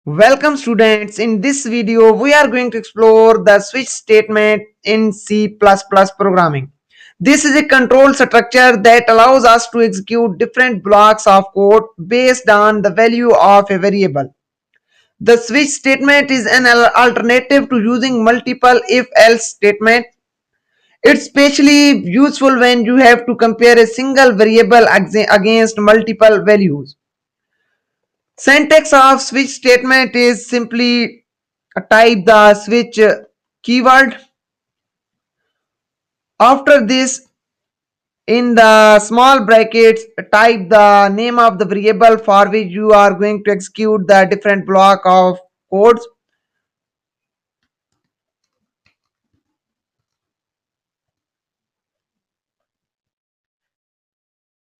Welcome students. In this video, we are going to explore the switch statement in C++ programming. This is a control structure that allows us to execute different blocks of code based on the value of a variable. The switch statement is an alternative to using multiple if-else statements. It's especially useful when you have to compare a single variable against multiple values. Syntax of switch statement is simply type the switch keyword. After this, in the small brackets, type the name of the variable for which you are going to execute the different block of codes.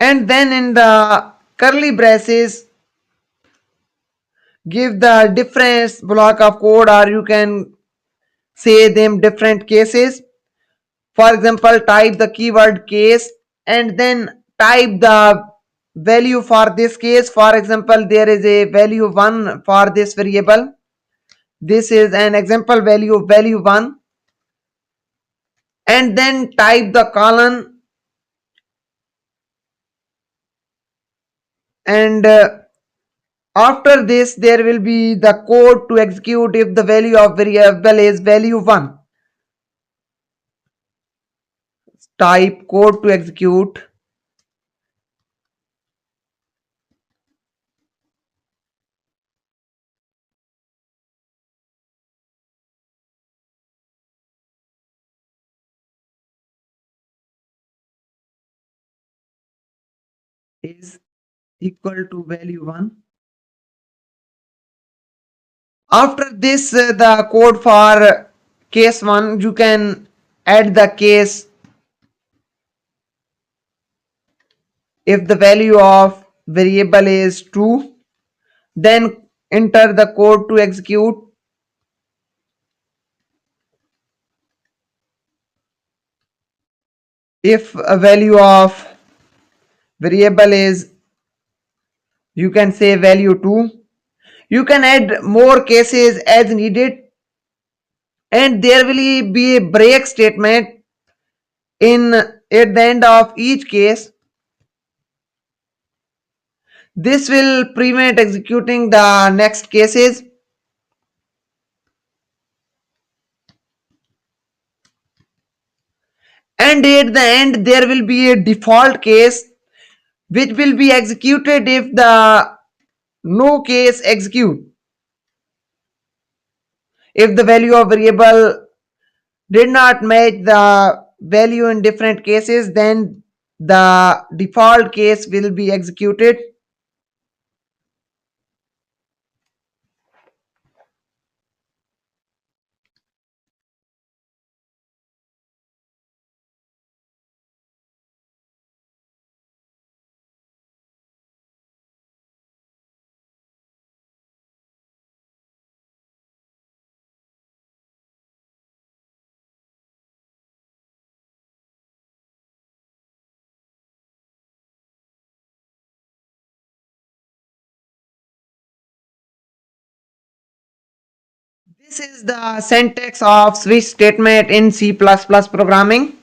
And then in the curly braces, give the different block of code, or you can say them different cases. For example, type the keyword case and then type the value for this case. For example, there is a value 1 for this variable. This is an example value 1, and then type the colon, and after this there will be the code to execute if the value of variable is value 1. Type code to execute is equal to value 1. After this, the code for case 1, you can add the case if the value of variable is true, then enter the code to execute. If a value of variable is, you can say value 2. You can add more cases as needed, and there will be a break statement in at the end of each case. This will prevent executing the next cases. And at the end there will be a default case which will be executed if the no case execute. If the value of variable did not match the value in different cases, then the default case will be executed. This is the syntax of switch statement in C++ programming.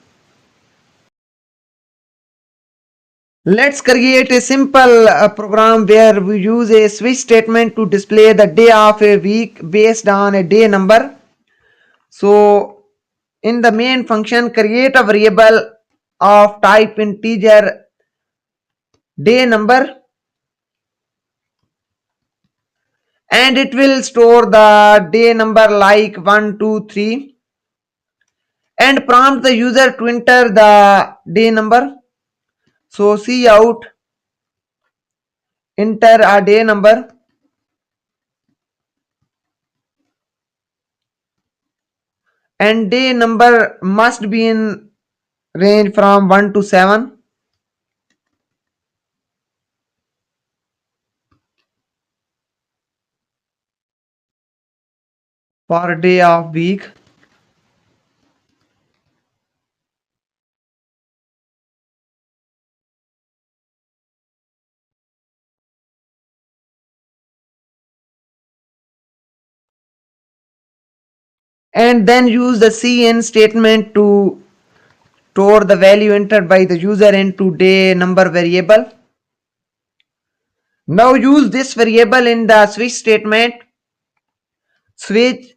Let's create a simple program where we use a switch statement to display the day of a week based on a day number. So in the main function, create a variable of type integer day number, and it will store the day number like 1 2 3, and prompt the user to enter the day number. So cout enter a day number, and day number must be in range from 1 to 7. For day of week. and then use the cin statement to store the value entered by the user into day number variable. Now use this variable in the switch statement. Switch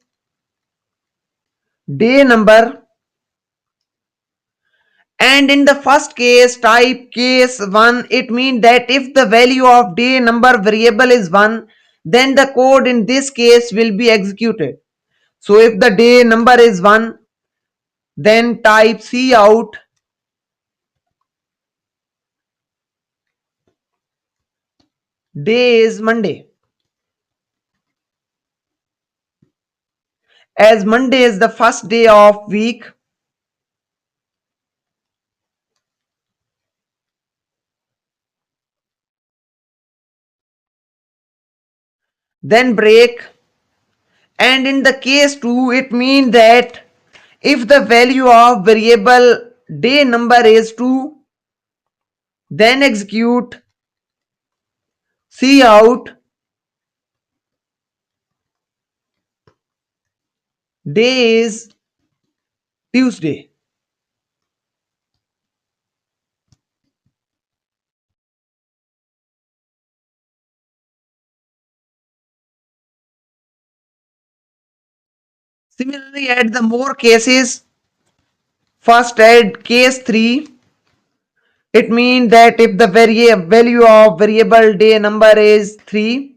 day number, and in the first case type case 1. It means that if the value of day number variable is 1, then the code in this case will be executed. So if the day number is 1, then type cout day is Monday. As Monday is the first day of week, then break. And in the case 2, it means that if the value of variable day number is 2, then execute cout day is Tuesday. Similarly, add the more cases. First add case 3. It means that if the value of variable day number is 3,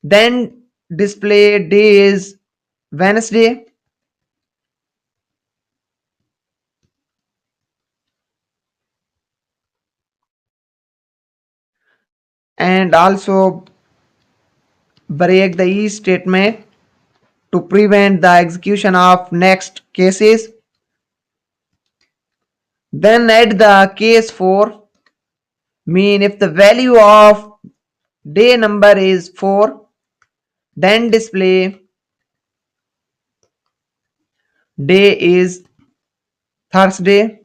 then display day is Wednesday. And also break the each statement to prevent the execution of next cases. Then add the case 4. Mean if the value of day number is 4, then display day is Thursday.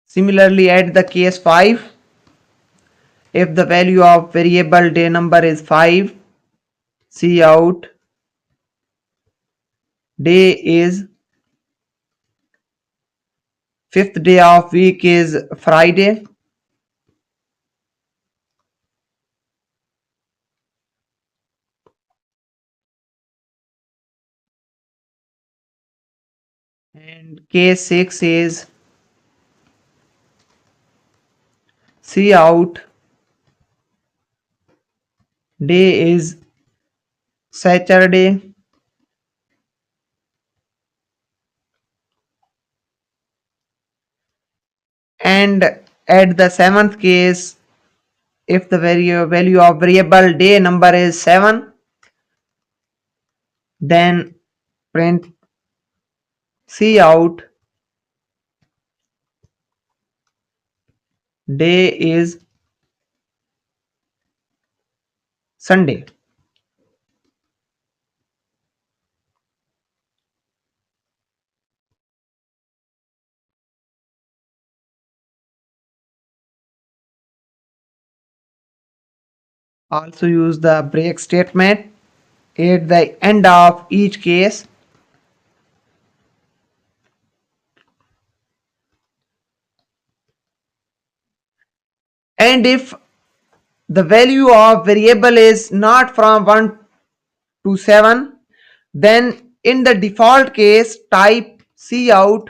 Similarly, add the case 5. If the value of variable day number is 5, cout day is fifth day of week is Friday. And case 6 is cout day is Saturday. And at the seventh case, if the value of variable day number is 7, then print cout day is Sunday. Also use the break statement at the end of each case. And if the value of variable is not from 1 to 7, then in the default case type cout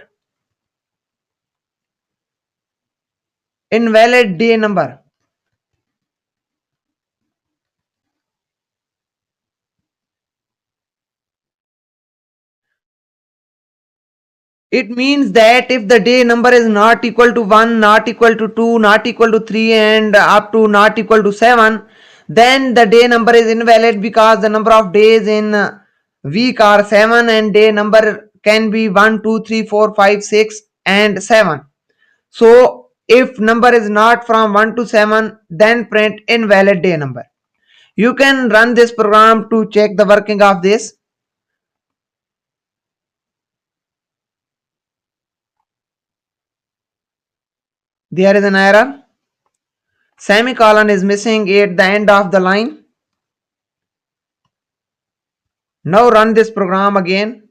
invalid day number. It means that if the day number is not equal to 1, not equal to 2, not equal to 3, and up to not equal to 7, then the day number is invalid, because the number of days in week are 7 and day number can be 1, 2, 3, 4, 5, 6 and 7. So if number is not from 1 to 7, then print invalid day number. You can run this program to check the working of this. There is an error. Semicolon is missing at the end of the line. Now run this program again.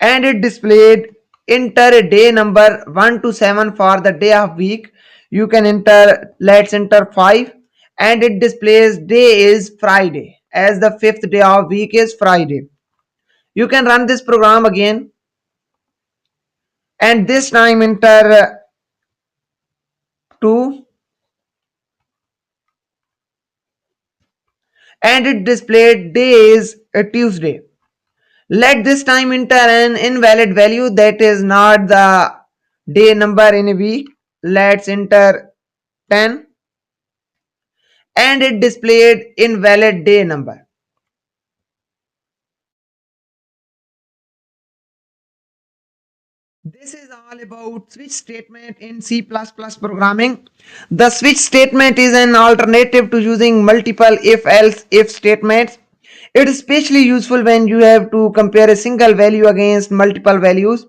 And it displayed enter day number 1 to 7 for the day of week. You can enter, let's enter 5, and it displays day is Friday, as the fifth day of week is Friday. You can run this program again, and this time enter 2, and it displayed day is Tuesday. Let this time enter an invalid value, that is not the day number in a week. Let's enter 10, and it displayed invalid day number. This is all about switch statement in C++ programming. The switch statement is an alternative to using multiple if-else if statements. It is especially useful when you have to compare a single value against multiple values.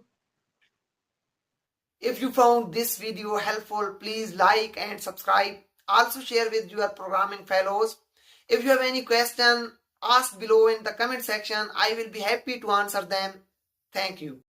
If you found this video helpful, please like and subscribe. Also share with your programming fellows. If you have any question, ask below in the comment section. I will be happy to answer them. Thank you.